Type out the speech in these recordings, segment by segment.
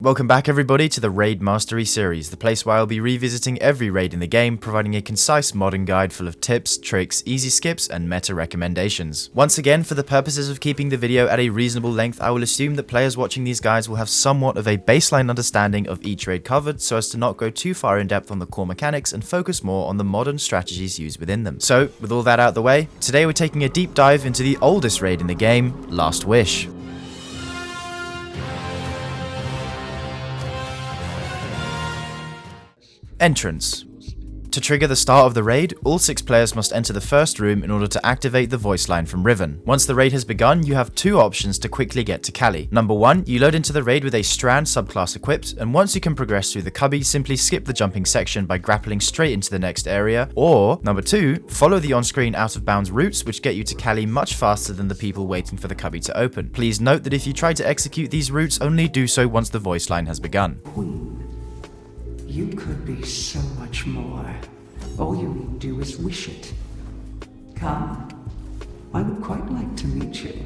Welcome back everybody to the Raid Mastery series, the place where I'll be revisiting every raid in the game, providing a concise modern guide full of tips, tricks, easy skips, and meta recommendations. Once again, for the purposes of keeping the video at a reasonable length, I will assume that players watching these guides will have somewhat of a baseline understanding of each raid covered, so as to not go too far in depth on the core mechanics and focus more on the modern strategies used within them. So, with all that out of the way, today we're taking a deep dive into the oldest raid in the game, Last Wish. Entrance. To trigger the start of the raid, all 6 players must enter the first room in order to activate the voice line from Riven. Once the raid has begun, you have 2 options to quickly get to Kalli. Number 1, you load into the raid with a Strand subclass equipped, and once you can progress through the cubby, simply skip the jumping section by grappling straight into the next area, or, number 2, follow the on-screen out-of-bounds routes which get you to Kalli much faster than the people waiting for the cubby to open. Please note that if you try to execute these routes, only do so once the voice line has begun. You could be so much more. All you need to do is wish it. Come. I would quite like to meet you.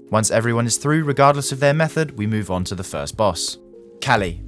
Once everyone is through, regardless of their method, we move on to the first boss, Kalli.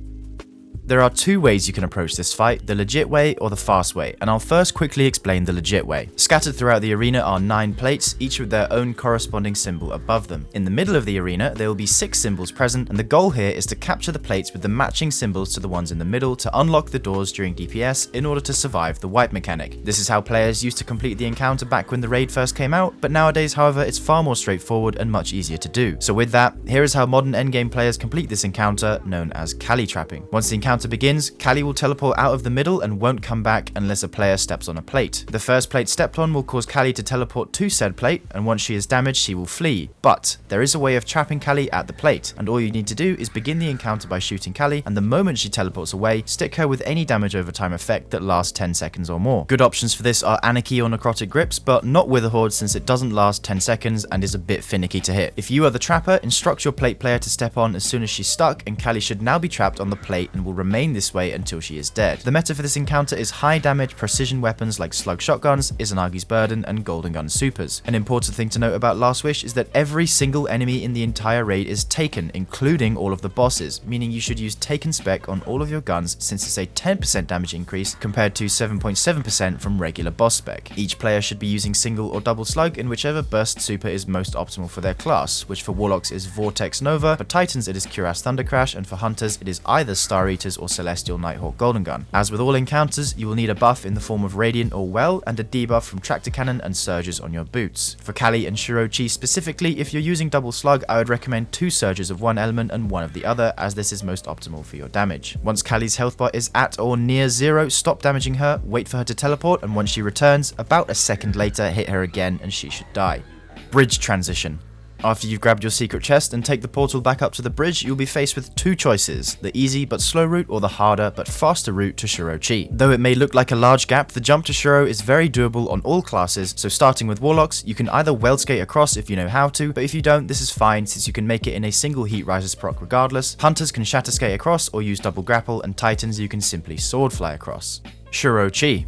There are 2 ways you can approach this fight, the legit way or the fast way, and I'll first quickly explain the legit way. Scattered throughout the arena are 9 plates, each with their own corresponding symbol above them. In the middle of the arena, there will be 6 symbols present, and the goal here is to capture the plates with the matching symbols to the ones in the middle to unlock the doors during DPS in order to survive the wipe mechanic. This is how players used to complete the encounter back when the raid first came out, but nowadays, however, it's far more straightforward and much easier to do. So with that, here is how modern endgame players complete this encounter, known as Kalli trapping. Once the encounter begins, Kalli will teleport out of the middle and won't come back unless a player steps on a plate. The first plate stepped on will cause Kalli to teleport to said plate, and once she is damaged, she will flee. But there is a way of trapping Kalli at the plate, and all you need to do is begin the encounter by shooting Kalli, and the moment she teleports away, stick her with any damage over time effect that lasts 10 seconds or more. Good options for this are Anarchy or Necrotic Grips, but not Witherhoard since it doesn't last 10 seconds and is a bit finicky to hit. If you are the trapper, instruct your plate player to step on as soon as she's stuck, and Kalli should now be trapped on the plate and will remain this way until she is dead. The meta for this encounter is high damage precision weapons like slug shotguns, Izanagi's Burden, and golden gun supers. An important thing to note about Last Wish is that every single enemy in the entire raid is taken, including all of the bosses, meaning you should use taken spec on all of your guns since it's a 10% damage increase compared to 7.7% from regular boss spec. Each player should be using single or double slug in whichever burst super is most optimal for their class, which for Warlocks is Vortex Nova, for Titans it is Cuirass Thunder Crash, and for Hunters it is either Star Eaters or Celestial Nighthawk Golden Gun. As with all encounters, you will need a buff in the form of Radiant or Well, and a debuff from Tractor Cannon and Surges on your boots. For Kalli and Shuro-Chi specifically, if you're using double slug, I would recommend 2 Surges of one element and 1 of the other, as this is most optimal for your damage. Once Kalli's health bar is at or near 0, stop damaging her, wait for her to teleport, and once she returns, about a second later, hit her again and she should die. Bridge Transition. After you've grabbed your secret chest and take the portal back up to the bridge, you'll be faced with 2 choices, the easy but slow route or the harder but faster route to Shuro-Chi. Though it may look like a large gap, the jump to Shuro is very doable on all classes, so starting with Warlocks, you can either weld skate across if you know how to, but if you don't, this is fine since you can make it in a single Heat Rises proc regardless. Hunters can shatter skate across or use double grapple, and Titans you can simply sword fly across. Shuro-Chi.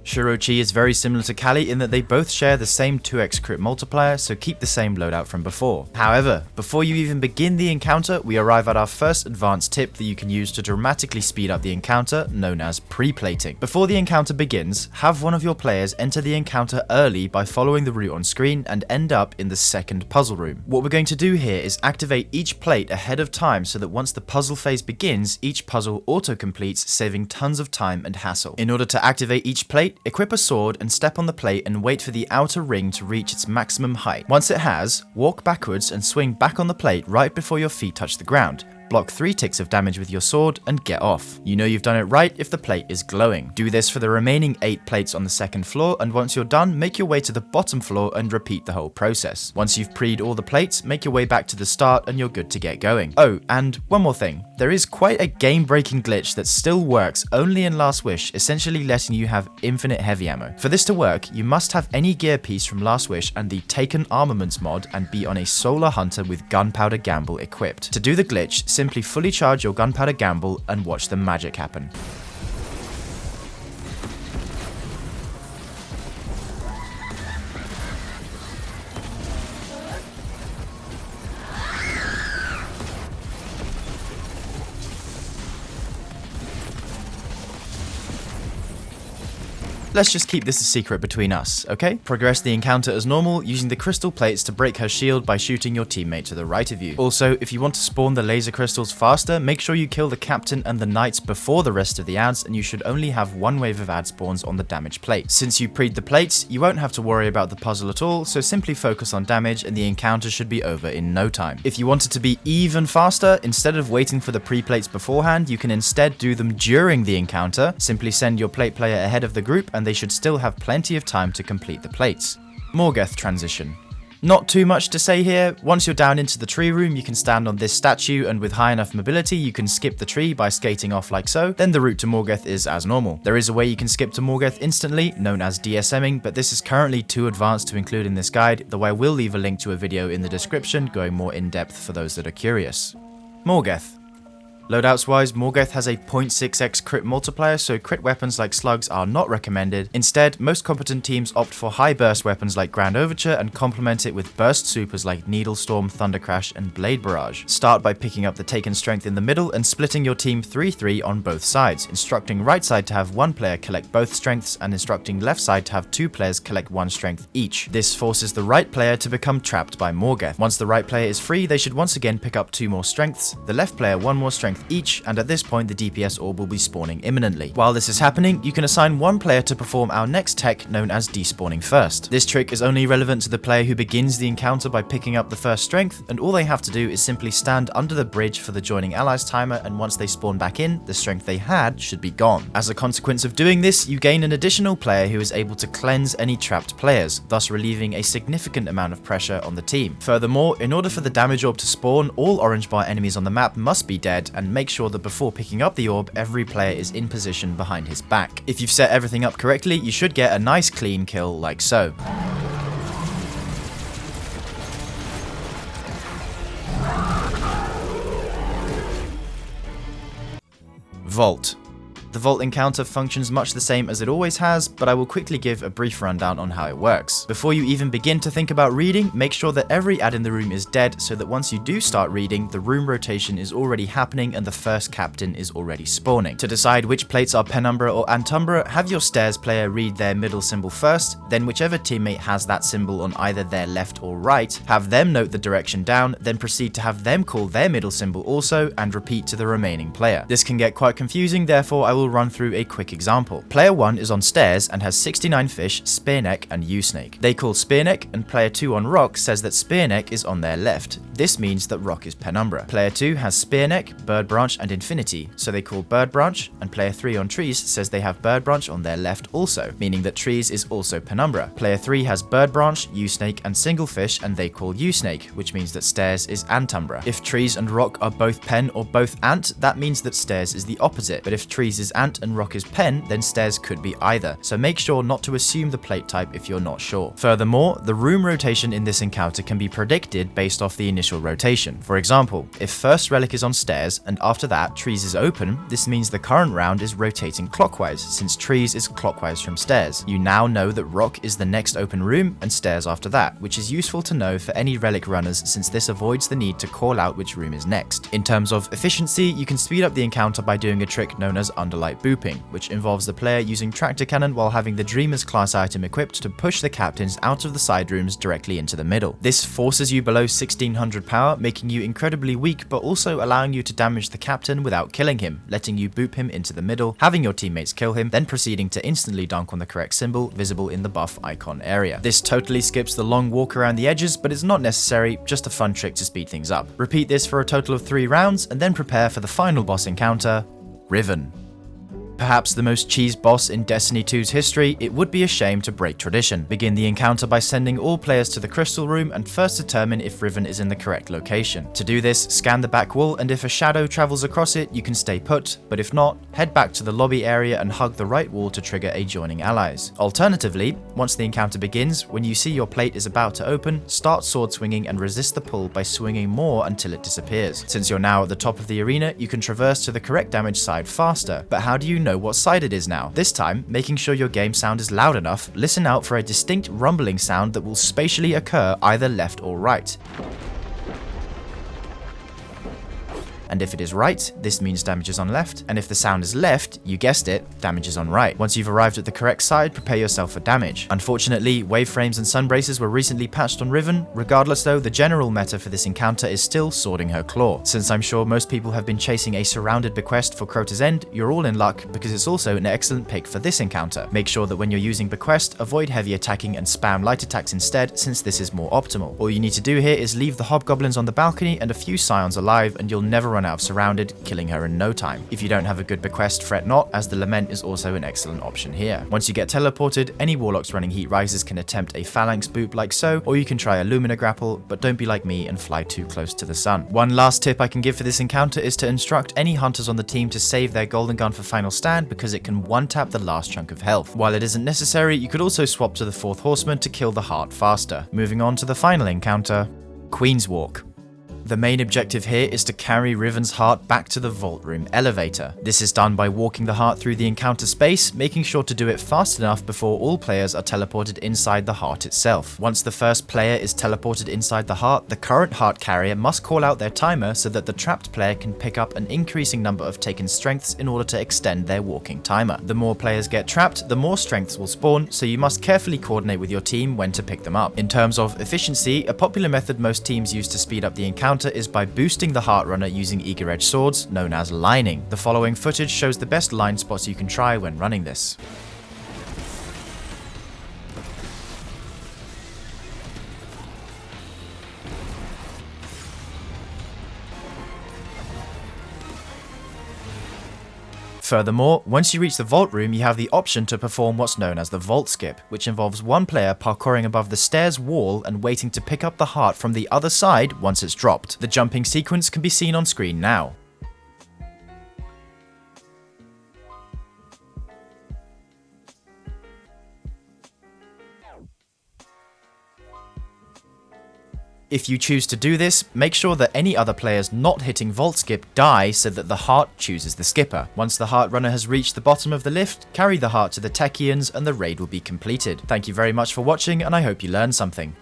Shuro-Chi is very similar to Kalli in that they both share the same 2x crit multiplier, so keep the same loadout from before. However, before you even begin the encounter, we arrive at our first advanced tip that you can use to dramatically speed up the encounter, known as pre-plating. Before the encounter begins, have one of your players enter the encounter early by following the route on screen and end up in the second puzzle room. What we're going to do here is activate each plate ahead of time so that once the puzzle phase begins, each puzzle auto-completes, saving tons of time and hassle. In order to activate each plate, equip a sword and step on the plate and wait for the outer ring to reach its maximum height. Once it has, walk backwards and swing back on the plate right before your feet touch the ground. block 3 ticks of damage with your sword, and get off. You know you've done it right if the plate is glowing. Do this for the remaining 8 plates on the second floor, and once you're done, make your way to the bottom floor and repeat the whole process. Once you've preed all the plates, make your way back to the start and you're good to get going. Oh, and one more thing. There is quite a game-breaking glitch that still works only in Last Wish, essentially letting you have infinite heavy ammo. For this to work, you must have any gear piece from Last Wish and the Taken Armaments mod and be on a Solar Hunter with Gunpowder Gamble equipped. To do the glitch, simply fully charge your Gunpowder Gamble and watch the magic happen. Let's just keep this a secret between us, okay? Progress the encounter as normal, using the crystal plates to break her shield by shooting your teammate to the right of you. Also, if you want to spawn the laser crystals faster, make sure you kill the captain and the knights before the rest of the ads, and you should only have 1 wave of ad spawns on the damage plate. Since you preed the plates, you won't have to worry about the puzzle at all, so simply focus on damage and the encounter should be over in no time. If you want it to be even faster, instead of waiting for the pre-plates beforehand, you can instead do them during the encounter. Simply send your plate player ahead of the group and they should still have plenty of time to complete the plates. Morgeth Transition. Not too much to say here. Once you're down into the tree room, you can stand on this statue, and with high enough mobility, you can skip the tree by skating off like so. Then the route to Morgeth is as normal. There is a way you can skip to Morgeth instantly, known as DSMing, but this is currently too advanced to include in this guide, though I will leave a link to a video in the description going more in depth for those that are curious. Morgeth. Loadouts wise, Morgeth has a 0.6x crit multiplier, so crit weapons like slugs are not recommended. Instead, most competent teams opt for high burst weapons like Grand Overture and complement it with burst supers like Needle Storm, Thunder Crash, and Blade Barrage. Start by picking up the Taken Strength in the middle and splitting your team 3-3 on both sides, instructing right side to have 1 player collect both strengths and instructing left side to have 2 players collect 1 strength each. This forces the right player to become trapped by Morgeth. Once the right player is free, they should once again pick up 2 more strengths, the left player 1 more strength each, and at this point the DPS orb will be spawning imminently. While this is happening, you can assign 1 player to perform our next tech known as Despawning first. This trick is only relevant to the player who begins the encounter by picking up the first strength, and all they have to do is simply stand under the bridge for the joining allies timer, and once they spawn back in, the strength they had should be gone. As a consequence of doing this, you gain an additional player who is able to cleanse any trapped players, thus relieving a significant amount of pressure on the team. Furthermore, in order for the damage orb to spawn, all orange bar enemies on the map must be dead, and make sure that before picking up the orb, every player is in position behind his back. If you've set everything up correctly, you should get a nice clean kill like so. Vault. The Vault encounter functions much the same as it always has, but I will quickly give a brief rundown on how it works. Before you even begin to think about reading, make sure that every ad in the room is dead so that once you do start reading, the room rotation is already happening and the first captain is already spawning. To decide which plates are Penumbra or Antumbra, have your stairs player read their middle symbol first, then whichever teammate has that symbol on either their left or right, have them note the direction down, then proceed to have them call their middle symbol also, and repeat to the remaining player. This can get quite confusing, therefore I will run through a quick example. Player 1 is on stairs and has 69 fish, Spearneck, and U-Snake. They call Spearneck, and player 2 on rock says that Spearneck is on their left. This means that rock is Penumbra. Player 2 has Spearneck, Bird Branch, and Infinity, so they call Bird Branch, and player 3 on trees says they have Bird Branch on their left also, meaning that trees is also Penumbra. Player 3 has Bird Branch, U-Snake, and Single Fish, and they call U-Snake, which means that stairs is Antumbra. If trees and rock are both pen or both ant, that means that stairs is the opposite, but if trees is ant and rock is pen, then stairs could be either, so make sure not to assume the plate type if you're not sure. Furthermore, the room rotation in this encounter can be predicted based off the initial rotation. For example, if first relic is on stairs and after that trees is open, this means the current round is rotating clockwise, since trees is clockwise from stairs. You now know that rock is the next open room and stairs after that, which is useful to know for any relic runners since this avoids the need to call out which room is next. In terms of efficiency, you can speed up the encounter by doing a trick known as Underlight. Underlight booping, which involves the player using tractor cannon while having the Dreamer's class item equipped to push the captains out of the side rooms directly into the middle. This forces you below 1600 power, making you incredibly weak but also allowing you to damage the captain without killing him, letting you boop him into the middle, having your teammates kill him, then proceeding to instantly dunk on the correct symbol visible in the buff icon area. This totally skips the long walk around the edges, but it's not necessary, just a fun trick to speed things up. Repeat this for a total of 3 rounds and then prepare for the final boss encounter, Riven. Perhaps the most cheesed boss in Destiny 2's history, it would be a shame to break tradition. Begin the encounter by sending all players to the crystal room and first determine if Riven is in the correct location. To do this, scan the back wall, and if a shadow travels across it, you can stay put, but if not, head back to the lobby area and hug the right wall to trigger a joining allies. Alternatively, once the encounter begins, when you see your plate is about to open, start sword swinging and resist the pull by swinging more until it disappears. Since you're now at the top of the arena, you can traverse to the correct damage side faster, but how do you know what side it is now? This time, making sure your game sound is loud enough, listen out for a distinct rumbling sound that will spatially occur either left or right. And if it is right, this means damage is on left, and if the sound is left, you guessed it, damage is on right. Once you've arrived at the correct side, prepare yourself for damage. Unfortunately, wave frames and sun braces were recently patched on Riven. Regardless though, the general meta for this encounter is still swording her claw. Since I'm sure most people have been chasing a surrounded bequest for Crota's End, you're all in luck because it's also an excellent pick for this encounter. Make sure that when you're using bequest, avoid heavy attacking and spam light attacks instead, since this is more optimal. All you need to do here is leave the hobgoblins on the balcony and a few scions alive, and you'll never run out of surrounded, killing her in no time. If you don't have a good bequest, fret not, as the Lament is also an excellent option here. Once you get teleported, any warlocks running heat rises can attempt a phalanx boop like so, or you can try a Lumina grapple, but don't be like me and fly too close to the sun. One last tip I can give for this encounter is to instruct any hunters on the team to save their golden gun for final stand, because it can one-tap the last chunk of health. While it isn't necessary, you could also swap to the fourth horseman to kill the heart faster. Moving on to the final encounter, Queenswalk. The main objective here is to carry Riven's heart back to the vault room elevator. This is done by walking the heart through the encounter space, making sure to do it fast enough before all players are teleported inside the heart itself. Once the first player is teleported inside the heart, the current heart carrier must call out their timer so that the trapped player can pick up an increasing number of taken strengths in order to extend their walking timer. The more players get trapped, the more strengths will spawn, so you must carefully coordinate with your team when to pick them up. In terms of efficiency, a popular method most teams use to speed up the encounter is by boosting the heart runner using eager edge swords, known as lining. The following footage shows the best line spots you can try when running this. Furthermore, once you reach the vault room, you have the option to perform what's known as the vault skip, which involves one player parkouring above the stairs wall and waiting to pick up the heart from the other side once it's dropped. The jumping sequence can be seen on screen now. If you choose to do this, make sure that any other players not hitting vault skip die so that the heart chooses the skipper. Once the heart runner has reached the bottom of the lift, carry the heart to the Techians and the raid will be completed. Thank you very much for watching, and I hope you learned something.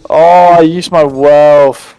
Oh, I used my wealth.